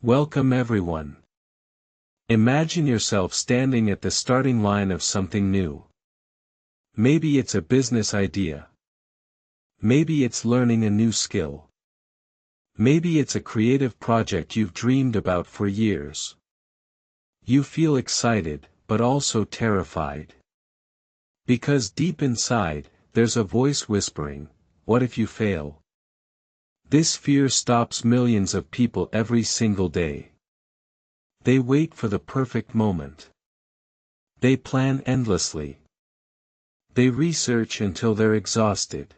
Welcome everyone. Imagine yourself standing at the starting line of something new. Maybe it's a business idea. Maybe it's learning a new skill. Maybe it's a creative project you've dreamed about for years. You feel excited, but also terrified. Because deep inside, there's a voice whispering, "What if you fail?" This fear stops millions of people every single day. They wait for the perfect moment. They plan endlessly. They research until they're exhausted.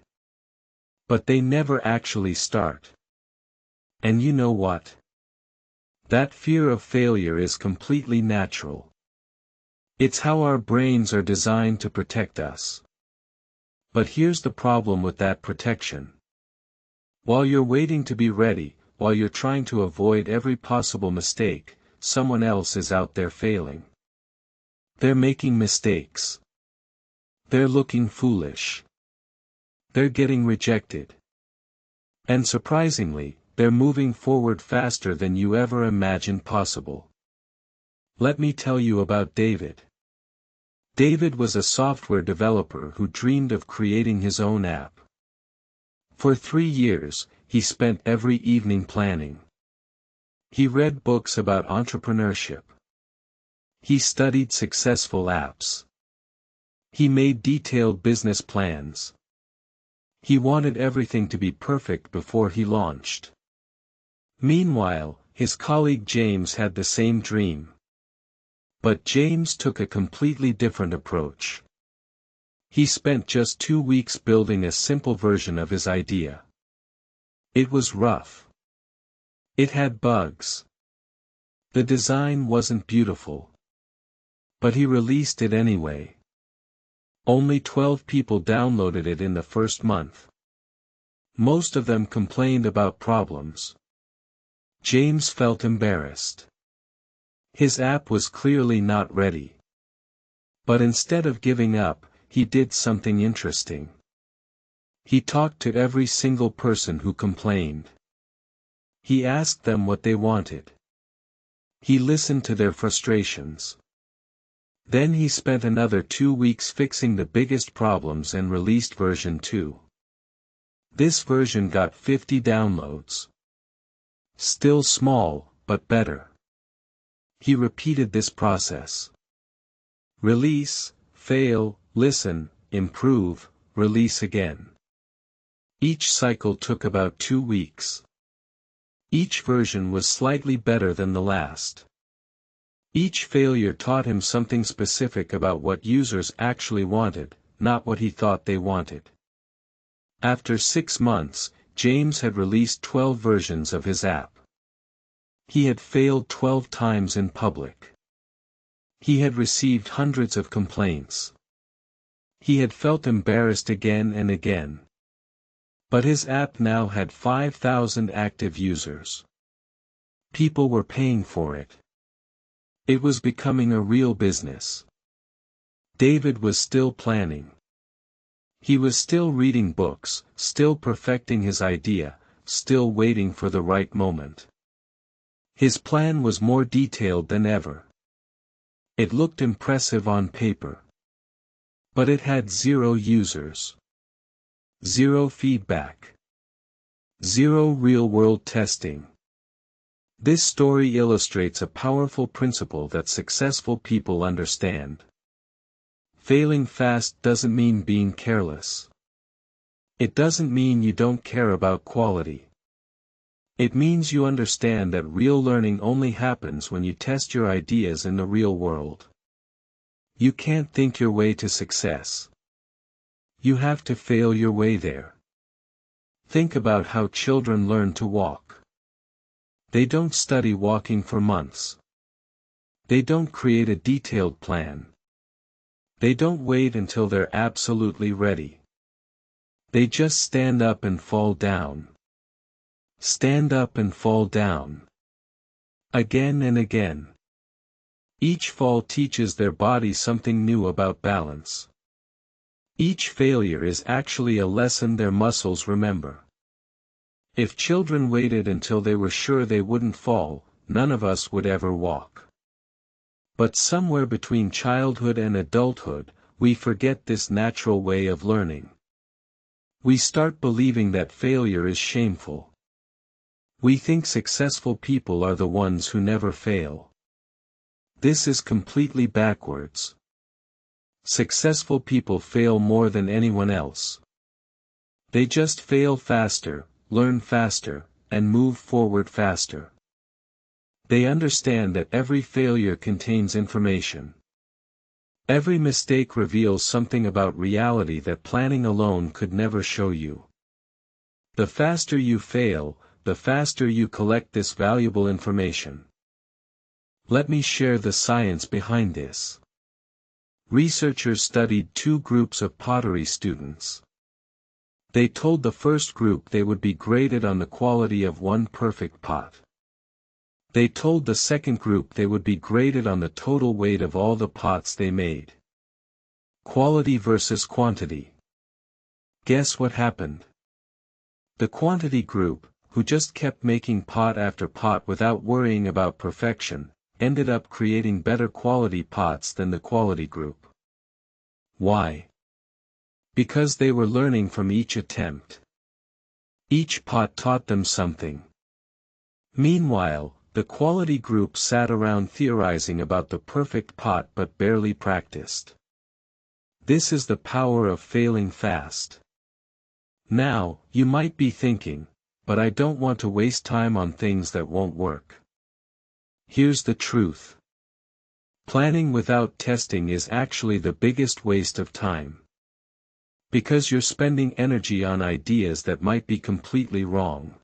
But they never actually start. And you know what? That fear of failure is completely natural. It's how our brains are designed to protect us. But here's the problem with that protection. While you're waiting to be ready, while you're trying to avoid every possible mistake, someone else is out there failing. They're making mistakes. They're looking foolish. They're getting rejected. And surprisingly, they're moving forward faster than you ever imagined possible. Let me tell you about David. David was a software developer who dreamed of creating his own app. For 3 years, he spent every evening planning. He read books about entrepreneurship. He studied successful apps. He made detailed business plans. He wanted everything to be perfect before he launched. Meanwhile, his colleague James had the same dream. But James took a completely different approach. He spent just 2 weeks building a simple version of his idea. It was rough. It had bugs. The design wasn't beautiful. But he released it anyway. Only 12 people downloaded it in the first month. Most of them complained about problems. James felt embarrassed. His app was clearly not ready. But instead of giving up, he did something interesting. He talked to every single person who complained. He asked them what they wanted. He listened to their frustrations. Then he spent another 2 weeks fixing the biggest problems and released version 2. This version got 50 downloads. Still small, but better. He repeated this process. Release, fail, listen, improve, release again. Each cycle took about 2 weeks. Each version was slightly better than the last. Each failure taught him something specific about what users actually wanted, not what he thought they wanted. After 6 months, James had released 12 versions of his app. He had failed 12 times in public. He had received hundreds of complaints. He had felt embarrassed again and again. But his app now had 5,000 active users. People were paying for it. It was becoming a real business. David was still planning. He was still reading books, still perfecting his idea, still waiting for the right moment. His plan was more detailed than ever. It looked impressive on paper. But it had 0 users. 0 feedback. 0 real-world testing. This story illustrates a powerful principle that successful people understand. Failing fast doesn't mean being careless. It doesn't mean you don't care about quality. It means you understand that real learning only happens when you test your ideas in the real world. You can't think your way to success. You have to fail your way there. Think about how children learn to walk. They don't study walking for months. They don't create a detailed plan. They don't wait until they're absolutely ready. They just stand up and fall down. Stand up and fall down. Again and again. Each fall teaches their body something new about balance. Each failure is actually a lesson their muscles remember. If children waited until they were sure they wouldn't fall, none of us would ever walk. But somewhere between childhood and adulthood, we forget this natural way of learning. We start believing that failure is shameful. We think successful people are the ones who never fail. This is completely backwards. Successful people fail more than anyone else. They just fail faster, learn faster, and move forward faster. They understand that every failure contains information. Every mistake reveals something about reality that planning alone could never show you. The faster you fail, the faster you collect this valuable information. Let me share the science behind this. Researchers studied two groups of pottery students. They told the first group they would be graded on the quality of one perfect pot. They told the second group they would be graded on the total weight of all the pots they made. Quality versus quantity. Guess what happened? The quantity group, who just kept making pot after pot without worrying about perfection, ended up creating better quality pots than the quality group. Why? Because they were learning from each attempt. Each pot taught them something. Meanwhile, the quality group sat around theorizing about the perfect pot but barely practiced. This is the power of failing fast. Now, you might be thinking, but I don't want to waste time on things that won't work. Here's the truth. Planning without testing is actually the biggest waste of time. Because you're spending energy on ideas that might be completely wrong.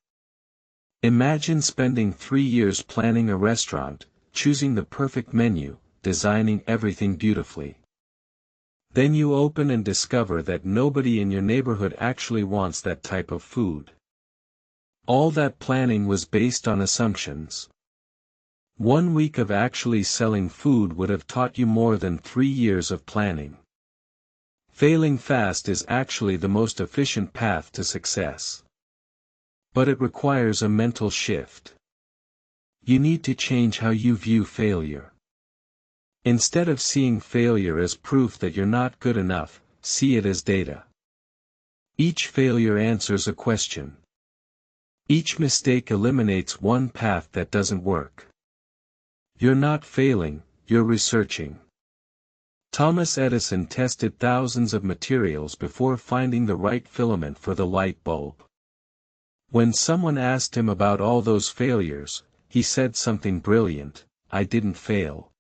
Imagine spending 3 years planning a restaurant, choosing the perfect menu, designing everything beautifully. Then you open and discover that nobody in your neighborhood actually wants that type of food. All that planning was based on assumptions. 1 week of actually selling food would have taught you more than 3 years of planning. Failing fast is actually the most efficient path to success. But it requires a mental shift. You need to change how you view failure. Instead of seeing failure as proof that you're not good enough, see it as data. Each failure answers a question. Each mistake eliminates one path that doesn't work. You're not failing, you're researching. Thomas Edison tested thousands of materials before finding the right filament for the light bulb. When someone asked him about all those failures, he said something brilliant: I didn't fail.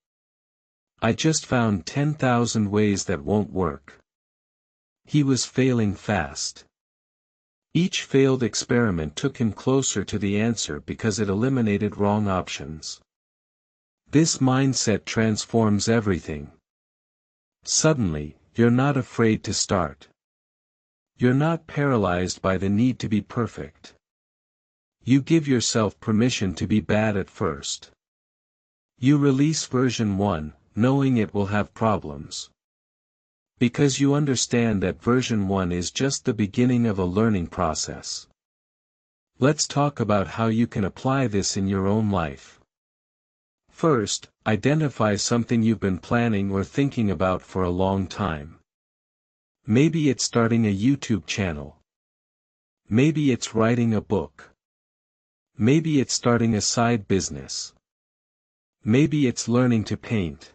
I just found 10,000 ways that won't work. He was failing fast. Each failed experiment took him closer to the answer because it eliminated wrong options. This mindset transforms everything. Suddenly, you're not afraid to start. You're not paralyzed by the need to be perfect. You give yourself permission to be bad at first. You release version 1, knowing it will have problems. Because you understand that version 1 is just the beginning of a learning process. Let's talk about how you can apply this in your own life. First, identify something you've been planning or thinking about for a long time. Maybe it's starting a YouTube channel. Maybe it's writing a book. Maybe it's starting a side business. Maybe it's learning to paint.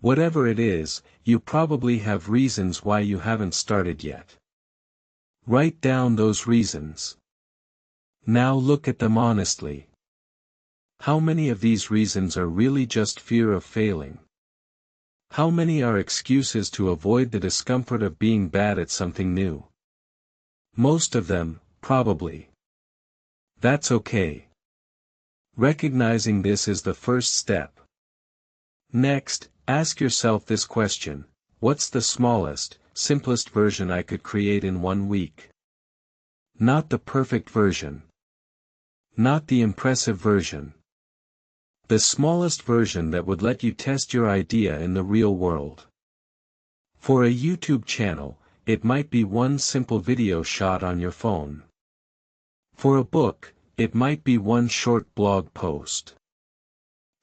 Whatever it is, you probably have reasons why you haven't started yet. Write down those reasons. Now look at them honestly. How many of these reasons are really just fear of failing? How many are excuses to avoid the discomfort of being bad at something new? Most of them, probably. That's okay. Recognizing this is the first step. Next, ask yourself this question: what's the smallest, simplest version I could create in 1 week? Not the perfect version. Not the impressive version. The smallest version that would let you test your idea in the real world. For a YouTube channel, it might be one simple video shot on your phone. For a book, it might be one short blog post.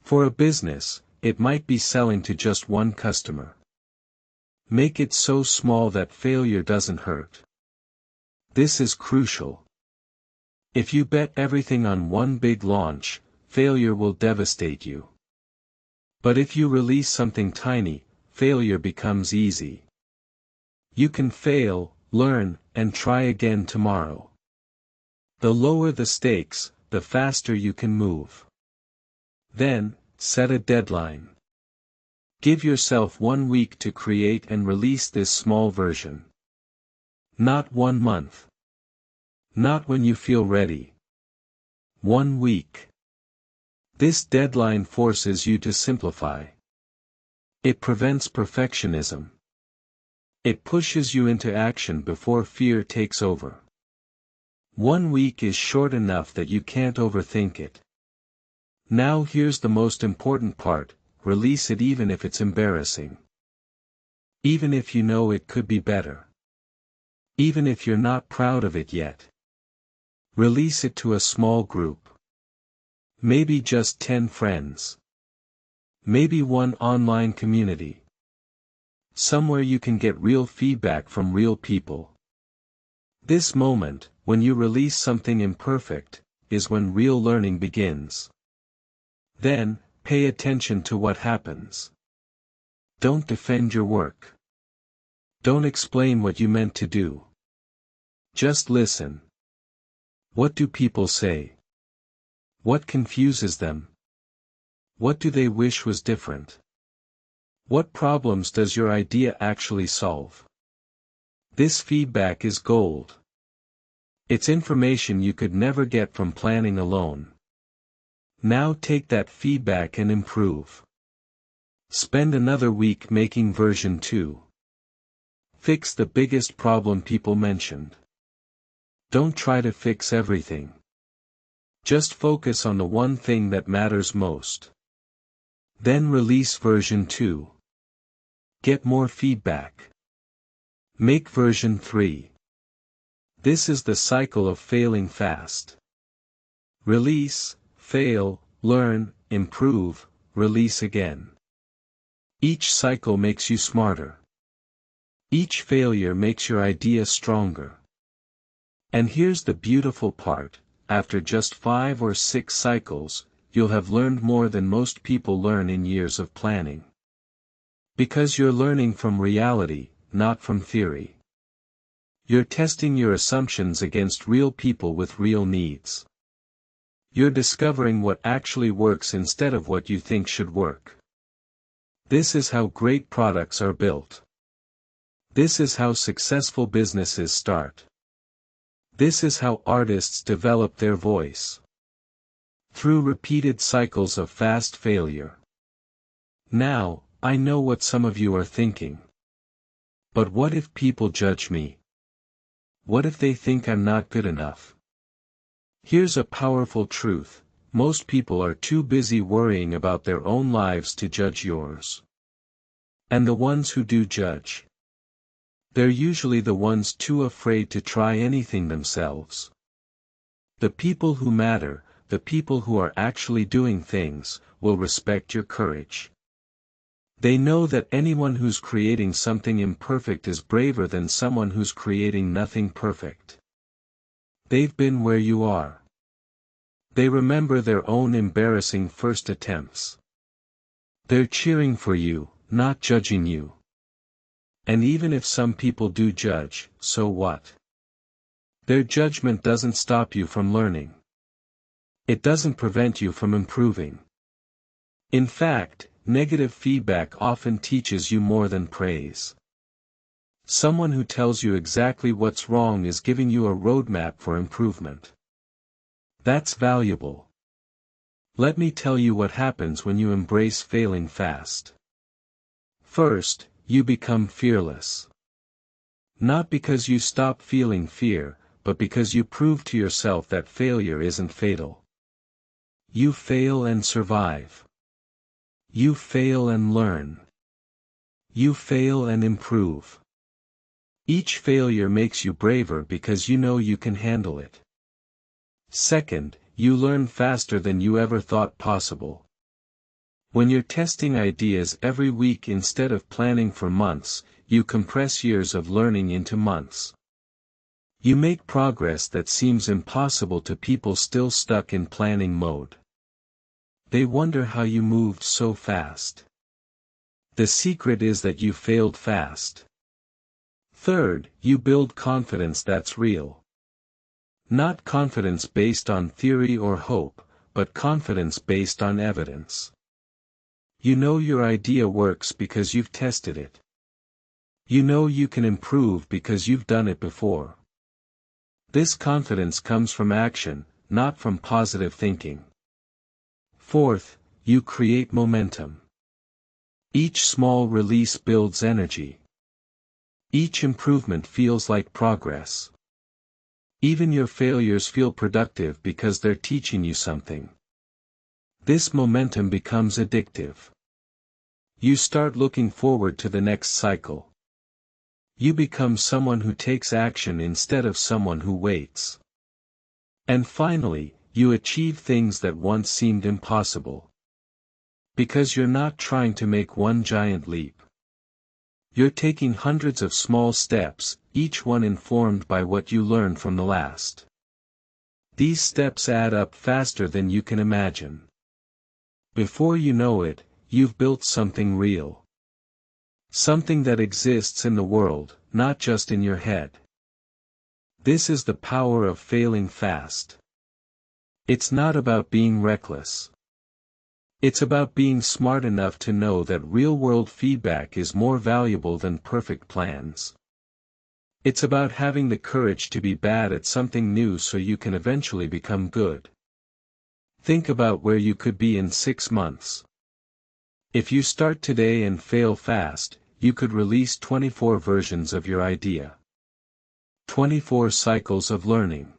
For a business, it might be selling to just one customer. Make it so small that failure doesn't hurt. This is crucial. If you bet everything on one big launch, failure will devastate you. But if you release something tiny, failure becomes easy. You can fail, learn, and try again tomorrow. The lower the stakes, the faster you can move. Then, set a deadline. Give yourself 1 week to create and release this small version. Not 1 month. Not when you feel ready. 1 week. This deadline forces you to simplify. It prevents perfectionism. It pushes you into action before fear takes over. 1 week is short enough that you can't overthink it. Now here's the most important part, release it even if it's embarrassing. Even if you know it could be better. Even if you're not proud of it yet. Release it to a small group. Maybe just 10 friends. Maybe one online community. Somewhere you can get real feedback from real people. This moment, when you release something imperfect, is when real learning begins. Then, pay attention to what happens. Don't defend your work. Don't explain what you meant to do. Just listen. What do people say? What confuses them? What do they wish was different? What problems does your idea actually solve? This feedback is gold. It's information you could never get from planning alone. Now take that feedback and improve. Spend another week making version 2. Fix the biggest problem people mentioned. Don't try to fix everything. Just focus on the one thing that matters most. Then release version 2. Get more feedback. Make version 3. This is the cycle of failing fast. Release, fail, learn, improve, release again. Each cycle makes you smarter. Each failure makes your idea stronger. And here's the beautiful part, after just 5 or 6 cycles, you'll have learned more than most people learn in years of planning. Because you're learning from reality, not from theory. You're testing your assumptions against real people with real needs. You're discovering what actually works instead of what you think should work. This is how great products are built. This is how successful businesses start. This is how artists develop their voice. Through repeated cycles of fast failure. Now, I know what some of you are thinking. But what if people judge me? What if they think I'm not good enough? Here's a powerful truth, most people are too busy worrying about their own lives to judge yours. And the ones who do judge, they're usually the ones too afraid to try anything themselves. The people who matter, the people who are actually doing things, will respect your courage. They know that anyone who's creating something imperfect is braver than someone who's creating nothing perfect. They've been where you are. They remember their own embarrassing first attempts. They're cheering for you, not judging you. And even if some people do judge, so what? Their judgment doesn't stop you from learning. It doesn't prevent you from improving. In fact, negative feedback often teaches you more than praise. Someone who tells you exactly what's wrong is giving you a roadmap for improvement. That's valuable. Let me tell you what happens when you embrace failing fast. First, you become fearless. Not because you stop feeling fear, but because you prove to yourself that failure isn't fatal. You fail and survive. You fail and learn. You fail and improve. Each failure makes you braver because you know you can handle it. Second, you learn faster than you ever thought possible. When you're testing ideas every week instead of planning for months, you compress years of learning into months. You make progress that seems impossible to people still stuck in planning mode. They wonder how you moved so fast. The secret is that you failed fast. Third, you build confidence that's real. Not confidence based on theory or hope, but confidence based on evidence. You know your idea works because you've tested it. You know you can improve because you've done it before. This confidence comes from action, not from positive thinking. Fourth, you create momentum. Each small release builds energy. Each improvement feels like progress. Even your failures feel productive because they're teaching you something. This momentum becomes addictive. You start looking forward to the next cycle. You become someone who takes action instead of someone who waits. And finally, you achieve things that once seemed impossible. Because you're not trying to make one giant leap. You're taking hundreds of small steps, each one informed by what you learned from the last. These steps add up faster than you can imagine. Before you know it, you've built something real. Something that exists in the world, not just in your head. This is the power of failing fast. It's not about being reckless. It's about being smart enough to know that real-world feedback is more valuable than perfect plans. It's about having the courage to be bad at something new so you can eventually become good. Think about where you could be in 6 months. If you start today and fail fast, you could release 24 versions of your idea. 24 cycles of learning.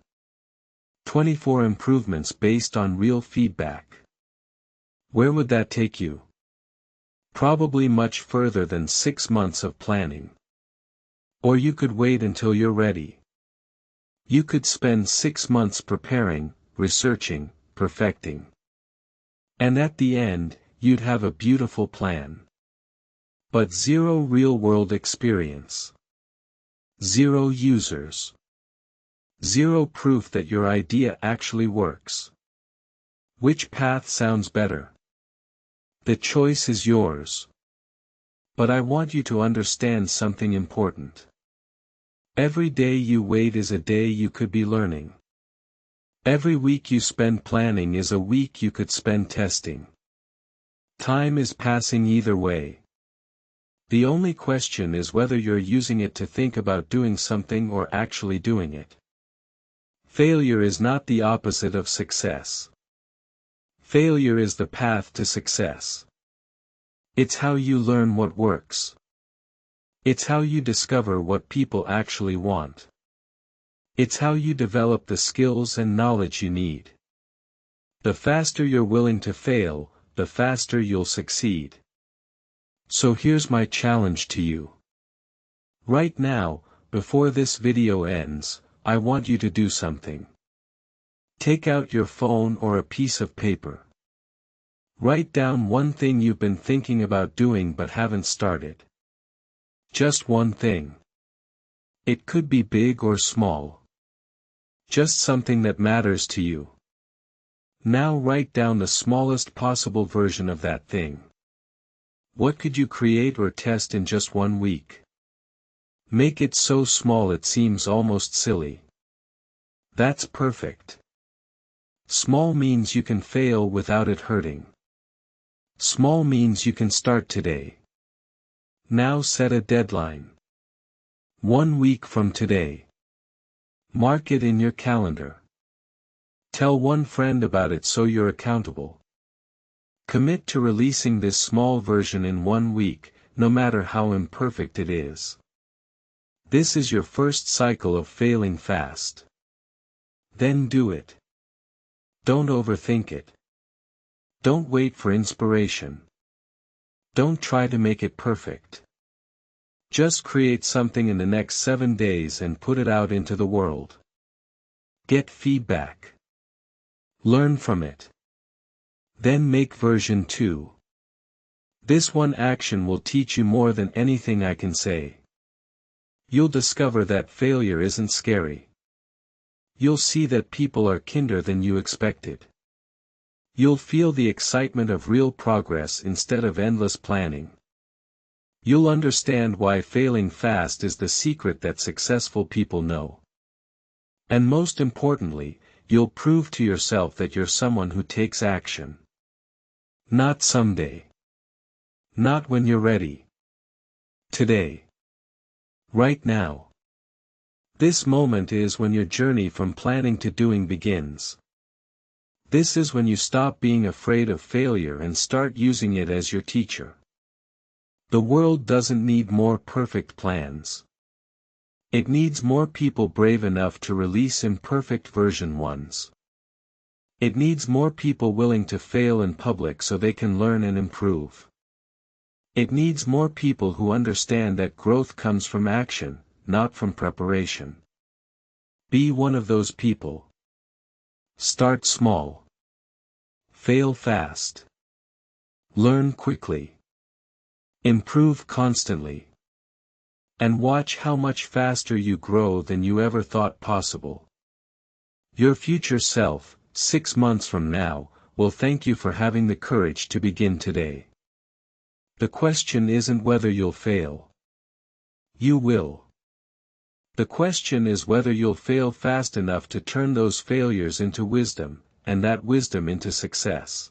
24 improvements based on real feedback. Where would that take you? Probably much further than 6 months of planning. Or you could wait until you're ready. You could spend 6 months preparing, researching, perfecting. And at the end, you'd have a beautiful plan. But zero real-world experience. Zero users. Zero proof that your idea actually works. Which path sounds better? The choice is yours. But I want you to understand something important. Every day you wait is a day you could be learning. Every week you spend planning is a week you could spend testing. Time is passing either way. The only question is whether you're using it to think about doing something or actually doing it. Failure is not the opposite of success. Failure is the path to success. It's how you learn what works. It's how you discover what people actually want. It's how you develop the skills and knowledge you need. The faster you're willing to fail, the faster you'll succeed. So here's my challenge to you. Right now, before this video ends, I want you to do something. Take out your phone or a piece of paper. Write down one thing you've been thinking about doing but haven't started. Just one thing. It could be big or small. Just something that matters to you. Now write down the smallest possible version of that thing. What could you create or test in just 1 week? Make it so small it seems almost silly. That's perfect. Small means you can fail without it hurting. Small means you can start today. Now set a deadline. 1 week from today. Mark it in your calendar. Tell one friend about it so you're accountable. Commit to releasing this small version in 1 week, no matter how imperfect it is. This is your first cycle of failing fast. Then do it. Don't overthink it. Don't wait for inspiration. Don't try to make it perfect. Just create something in the next 7 days and put it out into the world. Get feedback. Learn from it. Then make version 2. This one action will teach you more than anything I can say. You'll discover that failure isn't scary. You'll see that people are kinder than you expected. You'll feel the excitement of real progress instead of endless planning. You'll understand why failing fast is the secret that successful people know. And most importantly, you'll prove to yourself that you're someone who takes action. Not someday. Not when you're ready. Today. Right now. This moment is when your journey from planning to doing begins. This is when you stop being afraid of failure and start using it as your teacher. The world doesn't need more perfect plans. It needs more people brave enough to release imperfect version 1s. It needs more people willing to fail in public so they can learn and improve. It needs more people who understand that growth comes from action, not from preparation. Be one of those people. Start small. Fail fast. Learn quickly. Improve constantly. And watch how much faster you grow than you ever thought possible. Your future self, 6 months from now, will thank you for having the courage to begin today. The question isn't whether you'll fail. You will. The question is whether you'll fail fast enough to turn those failures into wisdom, and that wisdom into success.